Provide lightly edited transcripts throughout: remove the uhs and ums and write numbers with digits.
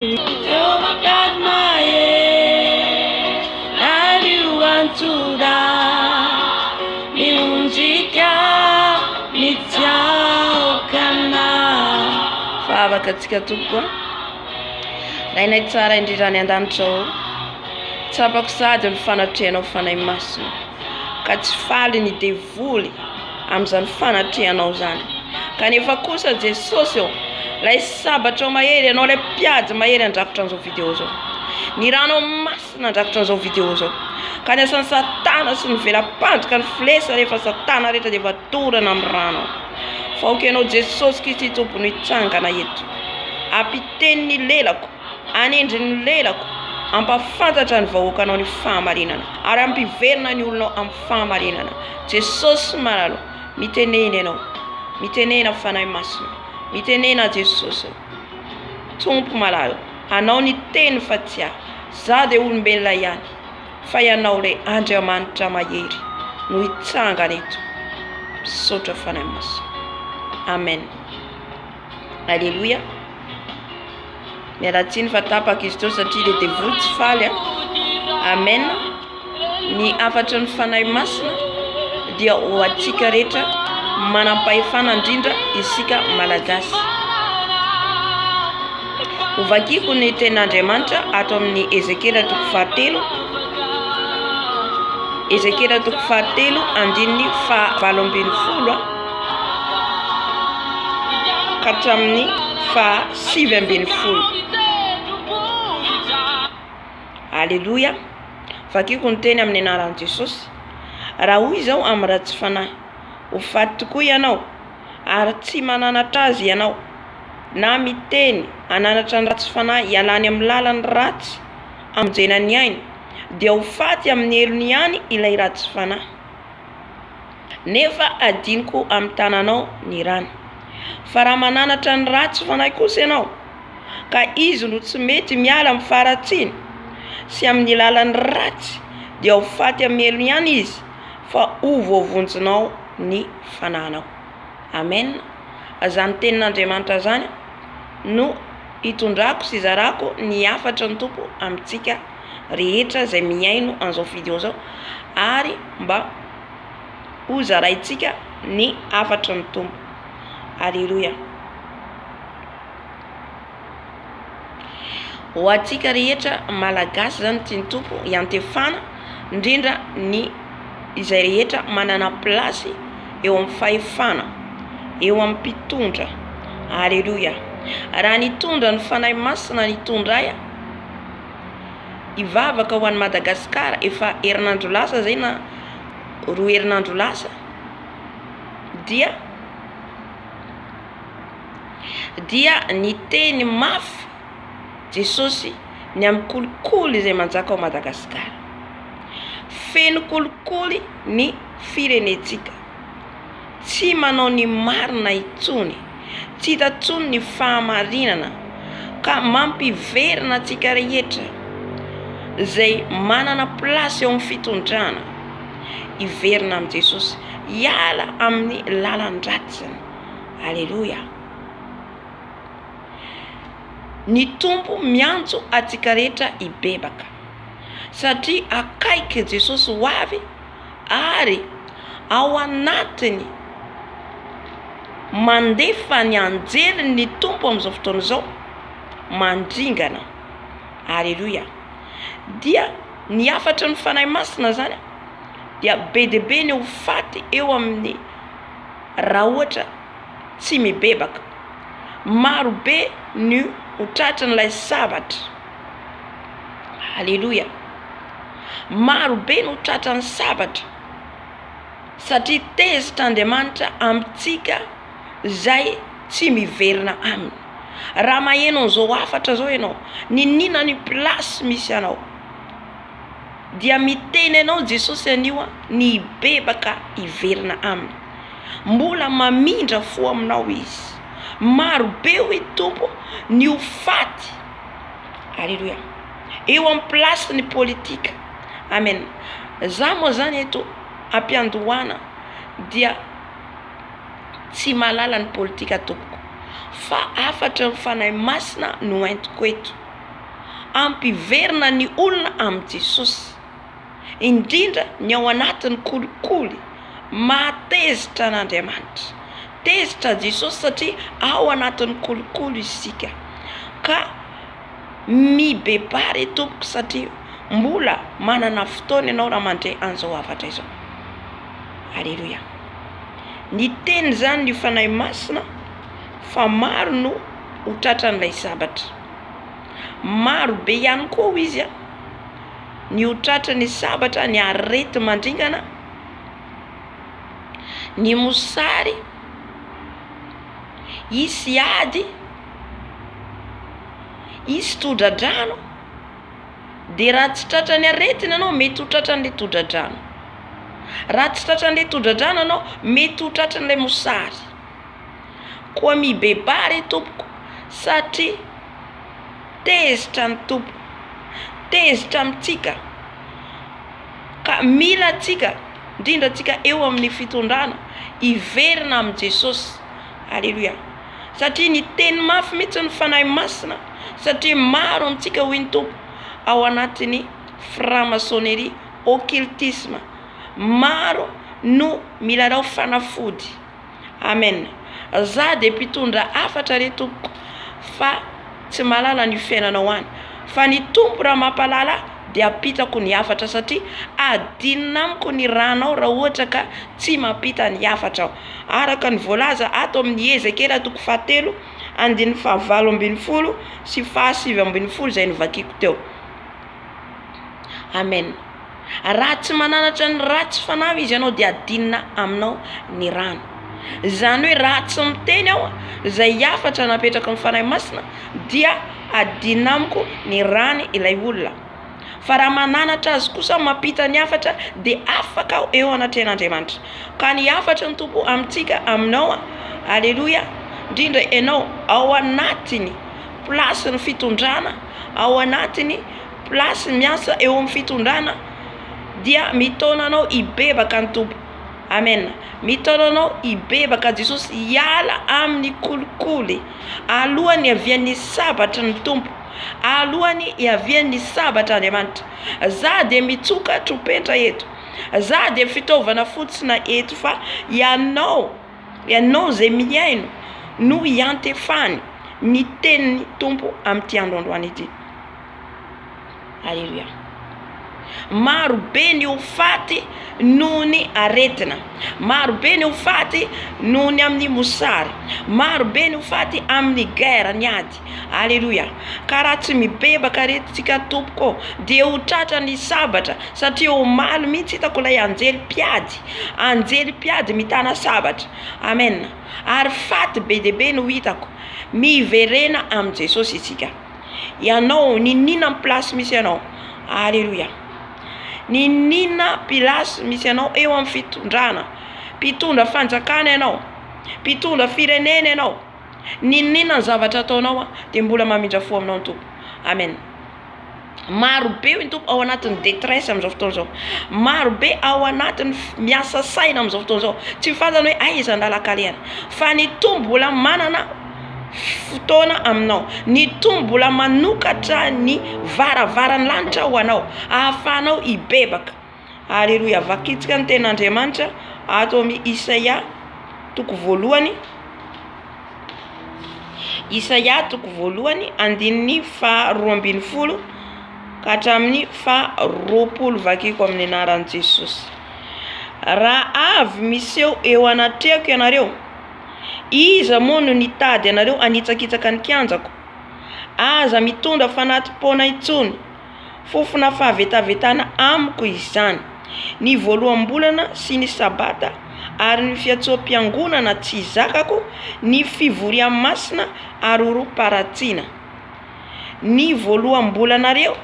Jehovah God my and you want to die. Miunjika nitiaokana. Fava katika tukwa. Lainay tsara indrirany an-danitra ao. Tsapako sady ny fanatrehanao Fanahy Masina. Ka tsy faly ny devoly amin'izany fanatrehanao zany. Kanefa kosa Jesosy eo. Lay sabatra mahery anao lay piady mahery andrakotra an'izao vidéo zao. Ny ranao masina andrakotra an'izao vidéo zao. Ka ny asan'ny Satana sy ny velam-pandrika ny filesa rehefa Satana rehetra dia vatorana amin'ny rano. Fa okenao Jesosy Kristy tompony hitsangana eto. Ampiteny ny lelako, anendry ny lelako, ampafantatra ny vahoaka anao ny fahamarinana. Ary ampiverina ny olonao amin'ny fahamarinana. Jesosy malalo, mitenena ianao. Mitenena Fanahy Masina. Mitenena Jesosy. Tompo malalo, anao ny teny fa tsy aho. Za dia olombelona ihany. Fa ianao ilay Andriamanitra mahery no hitsangana eto. Misaotra Fanahy Masina. Amen. Alléluia. Mialatsiny fa tapaka izy teo satria le devoly tsy faly. Amen. Ny afatra ny Fanahy Masina dia ho antsika rehetra manam Pahefana indrindra isika Malagasy. Hovakiko ny tenin'Andriamanitra ato amin'ny Ezekela 7. Ezekela 7 andininy 7 katramin'ny 7. Alléluia. Vakiko ny teny amin'ny anaran'i Jesosy. Raha hoy izao amin'ny ratsy fanahy, ho faty tokoa ianao ary tsy mananatra azy ianao, na miteny ananatra ny ratsy fanahy hialany amin'ny lalany ratsy amonjena ny ainy, dia ho faty amin'ny elony ihany ilay ratsy fanahy. Nefa adiniko amin'ny tananao ny rano. Fa raha mananatra ny ratsy fanahy kosa ianao, ka izy no tsy mety miala amin'ny faratsiny sy amin'ny lalany ratsy, dia ho faty amin'ny elony ihany izy, fa ho voavonjinao ny fananao. Amen. Azany tenin'Andriamanitra zany no hitondrako sy zarako ny afatra ny tompo amintsika rehetra izay miaino an'izao vidéo zao, ary mba ho zaraitsika ny afatra ny tompo. Alléluia. Ho antsika rehetra Malagasy zany tiany tompo hiantefana indrindra ny izay rehetra manana plasy eo amin'ny Pahefana, eo amin'ny mpitondra. Alléluia. Raha nitondra ny Fanahy Masina nitondray hivavaka ho an'i Madagasikara efa herinandro lasa zay na 2 herinandro lasa, dia niteny mafy Jesosy ny amin'ny kolikoly izay manjaka ao Madagasikara. Feno kolikoly ny firenetsika, tsy manao ny marina itsony, tsy hita tsony ny fahamarinana, ka mampiverina antsika rehetra izay manana plasy eo amin'ny fitondrana, hiverina amin'ny Jesosy, hiala amin'ny lalan-dratsiny. Alléluia. Ny tompo miantso antsika rehetra hibebaka, satria akaiky Jesosy ho avy, ary ao anatiny mandefa ny anjely ny tompo amin'izao fotoana izao mandringana. Alléluia. Dia ny afatra ny Fanahy Masina zany dia be dia be ny ho faty eo amin'ny raha ohatra tsy mibebaka. Maro be ny ho tratran'ilay sabatra. Alléluia. Maro be ny ho tratran'ny sabatra, satria tezitr'Andriamanitra amintsika zay tsy miverina aminy. Raha maheno an'izao afatra zao ianao, ninina ny plasy misy anao, dia miteny anao Jesosy anio ny hibebaka hiverina aminy. Mbola mamindra fo aminao izy. Maro be hoy tompo ny ho faty. Alléluia. Eo amin'ny plasy ny politika. Amen. Za moa zany eto ampiandohana dia tsy malala ny politika tompoko, fa afatra ny Fanahy Masina no entiko eto. ampiverina ny olona amin'ny Jesosy, indrindra ny ao anatin'ny kolikoly matezitra an'Andriamanitra, tezitra Jesosy satria ao anatin'ny kolikoly isika, ka mibebary tompoko satria mbola manana fotoana ianao raha mandray an'izao hafatra izao. Alleluia. Ny teny zany ny fanahy masina fa maro no ho tratran'ilay sabatra, maro be ihany koa izy ny ho tratran'ny sabatra, ny arety mandringana, ny mosary, isy ady, isy todradrano, de raha tsy tratran'ny aretina anao mety ho tratran'ilay todradrano, raha tsy tratran'ilay todradrano anao mety ho tratran'ilay mosary. Koa mibebary tompoko satria tezitra ny tompo, tezitra amintsika, ka mila atsika indrindra atsika eo amin'ny fitondrana iverina amin'ny Jesosy. Alleluia. Satria ny teny mafy mihitsy ny fanahy masina, satria maro amintsika hoy ny tompo ao anatin'ny franc-maçonnerie, occultisme, maro no milalao fanafody. Amen. Za de mpitondra hafatra re tompoko, fa tsy malala ny fiainanao any, fa ny tompo raha mampalala de apitako ny hafatra, satria adinina amiko ny ranao raha ohatra ka tsy mampita ny hafatra. Araka ny voalaza ato amin'ny Ezekela 7:7-12 sy 7:12 izay novakiko teo. Amen. Raha tsy mananatra ny ratsy fanahy izy ianao de adinina aminao ny rano. Zany hoe raha tsy miteny aho izay hafatra napetraka ny fanahy masina dia adinina amiko ny rany ilay olona. Fa raha mananatra azy kosa mampita ny hafatra de afaka aho eo anatren'Andriamanitra. Ka ny hafatra ny tompo amintsika aminao. Alleluia. Indrindra ianao ao anatiny plasy ny fitondrana, ao anatiny plasy miasa eo amin'ny fitondrana, dia mitaona anao ibebaka ny tompo. Amen. Mitaona anao ibebaka Jesosy hiala amin'ny kolikoly alohany havian'ny sabatra ny tompo, alohany havian'ny sabatra Andriamanitra. Za de mitsoka tropetra eto, za de fitaovana fotsina eto, fa ianao zay miaino no hiantefany ny tenin'ny tompo amin'ity androandroany ity. Alleluia. Maro be ny hofaty noho ny aretina, maro be ny hofaty noho ny amin'ny mosary, maro be ny hofaty amin'ny guerre ny ady. Alleluia. Ka raha tsy mibebaka retintsika tompoko de ho tratra ny sabatra, satria ho maly mihitsy hitako ilay anjely piady mitana sabatra. Amen. Ary faty be de be no hitako, miverena amin'ny Jesosy isika. Ianao ninina plasy misy ianao. Alleluia. Ninina pilasy misy ianao eo amin'ny fitondrana, mpitondra fanjakana ianao, mpitondra firenena ianao, ninina ny zavatra ataonao de mbola mamindra fo aminao ny tompo. Amen. Maro be ny tompo ao anatin'ny détresse amin'izao fotoana izao, maro be ao anatin'ny miasa saina amin'izao fotoana izao, tsy fantany hoe aiza andalakalehana, fa ny tompo mbola manana fotoana aminao, ny tompo mbola manokatra ny varavarany lanitra ho anao, ahafahanao ibebaka. Alleluia. Vakitsika ny ten'Andriamanitra ato amin'ny Isaia 1:, Isaia 1:12 ka hatramin'ny 20 vakiko amin'ny anaran'i Jesosy. Raha avy miseho eo anatrehako ianareo, iza moa no nitady ianareo anitsakitsaka ny kianjako? Aza mitondra fanatim-poana intsony, fofona fahavetavetana amiko izany, ny voaloham-bolana sy ny sabata, ary ny fiatsoam-piangonana tsy zakako, ny fivoriam masina ary orom-paratsiana. Ny voaloham-bolanareo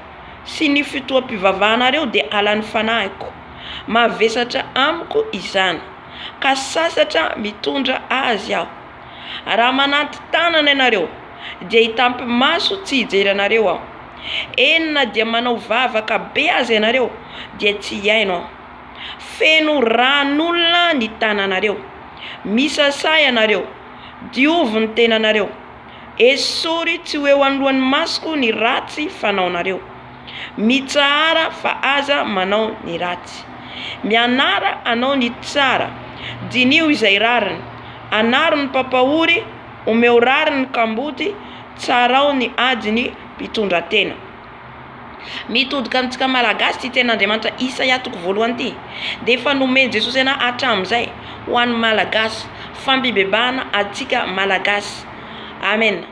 sy ny fitoam-pivavahanareo de alan'ny fanahiko, mavesatra amiko izany, ka sasatra mitondra azy aho. Raha mananty tanana ianareo dia hitampy maso tsy hijery anareo aho. Enina dia manao vavaka be azy ianareo dia tsy hiaino aho. Feno ran'olona ny tananareo, misasay ianareo, diovy ny tenanareo, esory tsy hoe ho anohan'ny masoko ny ratsy fanaonareo. Mitsahara fa aza manao ny ratsy. Mianara anao ny tsara, dinio izay rariny. Anaro ny papahory, omeo rariny ny kambody, tsarao ny adiny mpitondra tena. Mitodika amintsika malagasy ty ten'Andriamanitra Isaia toko voalohany ty. De efa nomeny Jesosy ana hatramin'izay ho an'ny malagasy, fampibebahana atsika malagasy. Amen.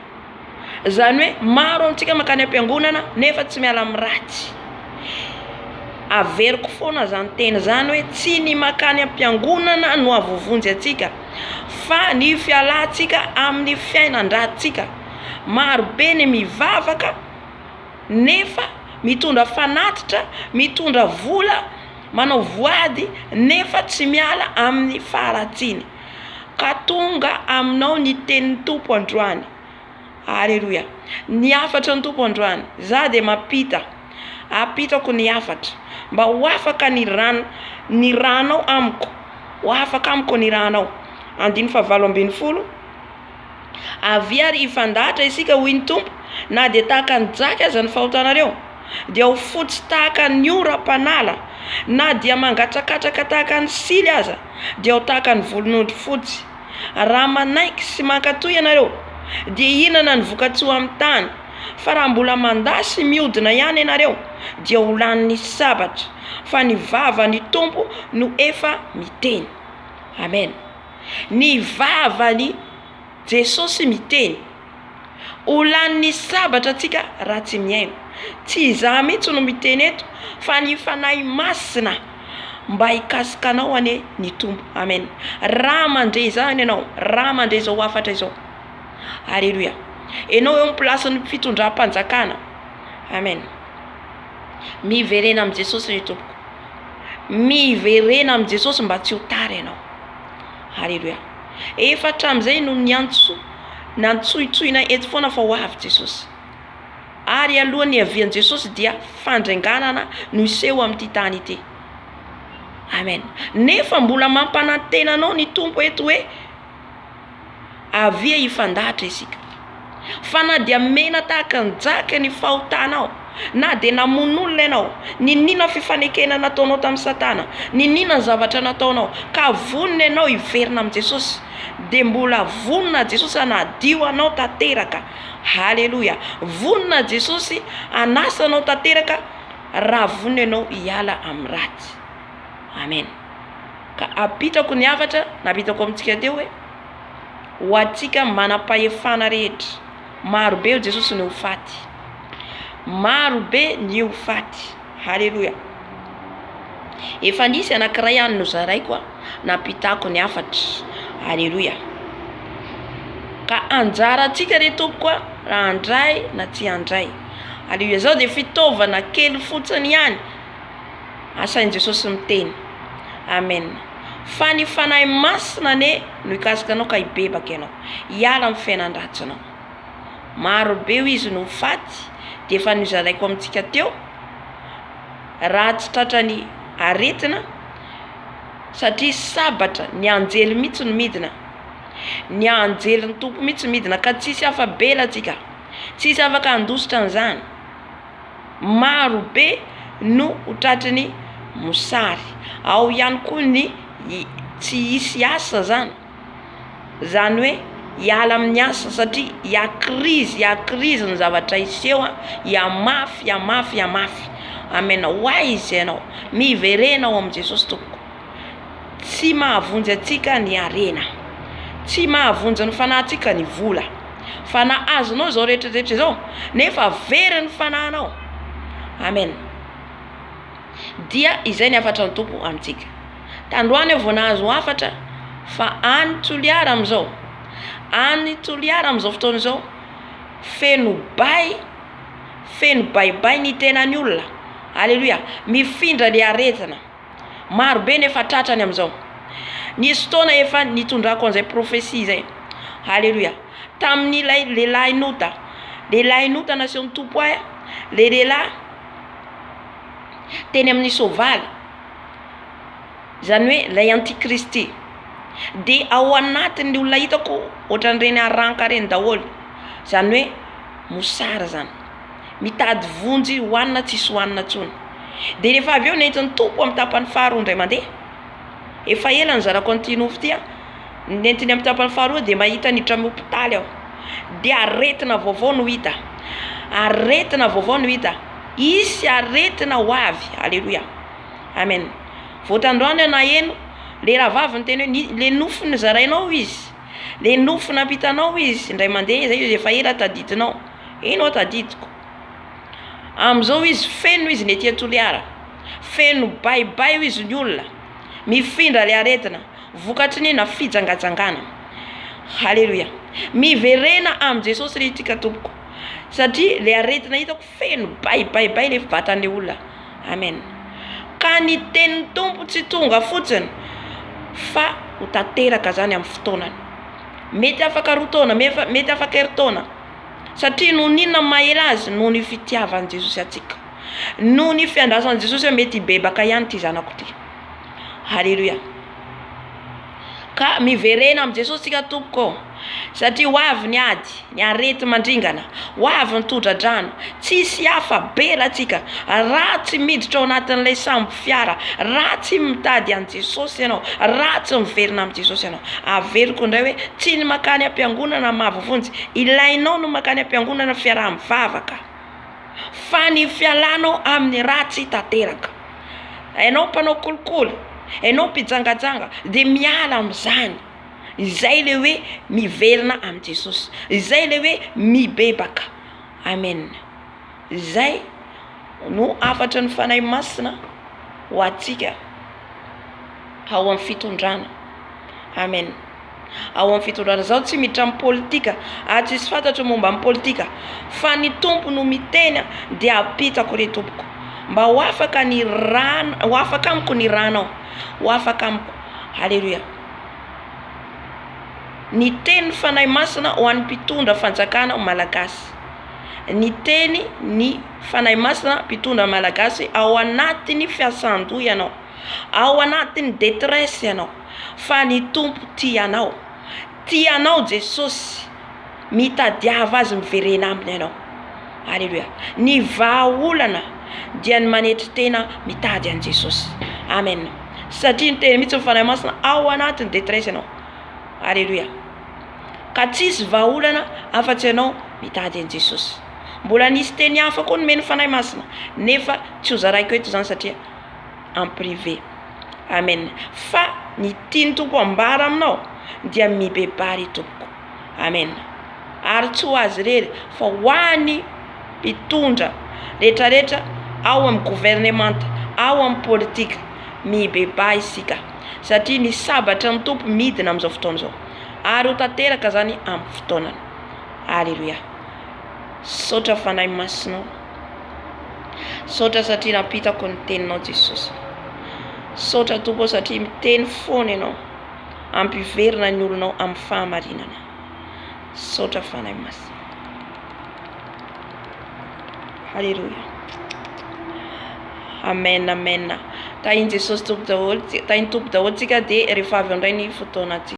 Zany hoe maro amintsika makany am-piangonana nefa tsy miala amin'ny ratsy. Averiko foana zany tena zany hoe tsy ny makany am-piangonana no avovonjy atsika, fa ny fialantsika amin'ny fiainan-dratsika. Maro be ny mivavaka nefa mitondra fanatitra, mitondra vola, manao voady nefa tsy miala amin'ny faharatsiny. Ka tonga aminao ny tenin'ny Tompo androany. Haleluya. Ny hafatra ny Tompo androany, za de mapita, apitako ny hafatra mba ho afaka ny ranao amiko, ho afaka amiko ny ranao. 7:20 Aviary ifandahatra isika hoy ny Tompo, na de tahaka ny jaka aza ny fahotanareo, dia ho fotsy tahaka ny ora-panala, na dia mangatrakatraka tahaka ny sily aza, dia ho tahaka ny volon'ondry fotsy. Raha manaiky sy mankatoy ianareo, dia inana ny vokatsoa amin'ny tany. Fa raha mbola mandasy miodina ihany ianareo, dia ho lanin'ny sabatra, fa ny vavan'ny Tompo no efa miteny. Amen. Ny vavan'ny Jesosy miteny, ho lanin'ny sabatra atsika raha tsy miaino. Tsy izaho mihitsy no miteny eto, fa ny Fanahy Masina mba hikasikanao ane ny Tompo. Amen. Raha mandray izany ianao, raha mandray izao hafatra izao. Haleluya. Enao eo am'plasin'ny fitondram-panjakana. Amen. Miverena amin'ny Jesosy ny Tompo. Miverena amin'ny Jesosy mba tsy ho tara ianao. Haleluya. Efa hatramin'izay no nantsoitsoina eto foana fa ho avy Jesosy. Ary alohan'ny avian'i Jesosy dia fandrenganana no iseho amin'ity tany ity. Amen. Nefa mbola mampanantena anao ny Tompo eto hoe avia ifandahatra isika. Fa na dia mena tahaka ny jaka ny fahotanao, na dia namon'olona ianao, ninina fifanekena nataonao tamin'ny Satana, ninina ny zavatra nataonao, ka vonona ianao hiverina amin'i Jesosy, dia mbola vonona Jesosy anadio anao tanteraka. Haleluya. Vonona Jesosy anasa anao tanteraka raha vonona ianao hiala amin'ny ratsy. Amen. Ka apitako ny havatra, napitako amintsika teo hoe ho atsika manam-pahefana rehetra. Maro be Jesosy ny ho faty. Maro be ny ho faty. Haleluya. Efa nisy anankiray ihany nozaraiko napitako ny hafatra. Haleluya. Ka anjara atsika re Tompo koa raha andray na tsy andray. Haleluya. Zao dia fitaovana kely fotsiny ihany asain'i Jesosy miteny. Amen. Fa ny Fanahy Masina ne no ikasikanao ka hibebaka ianao, hiala amin'ny fiainan-dratsinao. Maro be izy no faty, dia efa nozaraiko amintsika teo, raha tsy tratrany aretina, satria sabatra ny anjely mihitsy no midina, ny anjelyn'ny Tompo mihitsy midina, ka tsisy afabela atsika, tsisy afaka handositra an'izany. Maro be no ho tratrany mosary, ao ihany koa ny tsy hisy asa zany. Zany hoe hiala amin'ny asa, satria hiakrizy ny zavatra iseho, hiamafy. Amen. Hoay izy ianao, miverena ao amin'i Jesosy Tompo. Tsy mahavonjy atsika ny arena, tsy mahavonjy ny fanahintsika ny vola. Fa na azonao zao rehetrarehetra zao, nefa very ny fanahinao. Amen. Dia izay ny hafatra ny Tompo amintsika. Tandroany vao nahazo hafatra, fa any toliara amin'izao. Any toliara amin'izao fotoana izao, feno baibay ny tenany olona. Haleluya. Mifindra le aretina. Maro be nefa tratrany amin'izao. Nisy fotoana efa nitondrako an'izay profesia zay. Haleluya. Tamin'ilay lehilahy nota nasehon'ny Tompo ahy, le lehilahy teny amin'ny soavaly, zany hoe lay antikristy. Dia ao anatin'ny olona hitako ohatran'ireny aranka reny daholo, zany hoe mosara zany, mitady vonjy hoanina tsisy hoanina tsony. De rehefa avy eo nentin'ny tompo amin'ny tapany faharoa indray mandeha, efa ela ny zarako an'ity nofo ty a, nentiny amin'ny tapany faharoa de mahita niditra amin'ny hopitaly aho, de aretina vaovao no hita, aretina vaovao no hita, isy aretina ho avy. Alleluia, amen. Voatandroany na eno le rahavavy ny teny hoe le nofony zarainao izy, le nofony ampitanao izy indray mandeha zay izy efa ela tadidinao. Ino tadidiko am'izao izy feno izy ny ety Toliara, feno baibay izy ny olona mifindra le aretina vokatry ny na fijangajangana. Halleluja, miverena am Jesosy ry tika tompoko, satria le aretina hitako feno baibay le vatan'le olona. Amen. Ka ny tenin'ny tompo tsy tonga fotsiny fa ho tanteraka zany amin'ny fotoanany. Mety afaka roa taona, mety afaka erin-taona, satria noho ninona mahela azy noho ny fitiavan'i Jesosy atsika, noho ny fiandrasan'i Jesosy mety bebaka ihany ty zanako ty. Halleluja. Ka miverena am Jesosy tika tompoko, satria ho avy ny ady, ny arety mandringana, ho avy ny todra-drano, tsisy hafa bela atsika raha tsy miditra ao anatin'ilay sambo fiara, raha tsy mitady an Jesosy ianao, raha tsy miverina am Jesosy ianao. Averiko indray hoe tsy ny makany am-piangonana mahavonjy ilainao no makany am-piangonana fiaraha-mivavaka, fa ny fialanao amin'ny raha tsy tanteraka. Ianao mpanao kolikoly, ianao mpijangajanga, de miala am'izany. Izay le hoe miverina am Jesosy, izay le hoe mibebaka. Amen. Izay no afatra ny fanahy masina ho atsika ao amin'ny fitondrana. Amen. Ao amin'ny fitondrana zao tsy miditra amin'ny politika, tsisy fantatro momba amin'ny politika, fa ny tompo no miteny de apitako le tompoko mba ho afaka ny rana, ho afaka amiko ny ranao, ho afaka amiko. Halleluja. Ny teny fanahy masina ho an'ny mpitondra fanjakana Malagasy. Ny teny ny fanahy masina mpitondra Malagasy ao anatin'ny fiasan-doha ianao, ao anatin'ny détresse ianao, fa ny tompo tianao, tianao Jesosy, mitadiava azy miverena aminy ianao. Halleluja. Ny vahaolana dia ny manetry tena mitady an Jesosy. Amen. Satria ny teny mihitsy ny fanahy masina ao anatin'ny détresse ianao. Halleluja. Ka tsisy vahaolana afa-tsy ianao mitady an Jesosy. Mbola nisy teny hafa koa nomeny fanahy masina, nefa tsy ho zaraiko eto zany satria en privé. Amen. Fa ny tiany tompo ambara aminao dia mibebary tompoko. Amen. Ary tsy ho azy rery fa ho an'ny mpitondra rehetrarehetra ao amin'ny gouvernemanta, ao amin'ny politika, mibebay isika, satria ny sabatra ny tompo midina amin'izao fotoana izao, ary ho tanteraka zany amin'ny fotoanany. Alleluja. Saotra fanahy masinao, saotra satria napitako ny teninao Jesosy, saotra tompo satria miteny foana ianao ampiverina ny olonao amin'ny fahamarinana. Saotra fanahy masina. Halleluja. Amen, amen. Tahiny Jesosy tompo daholo, tahiny tompo daholo tsika de rehefa avy indray ny fotoana atsika.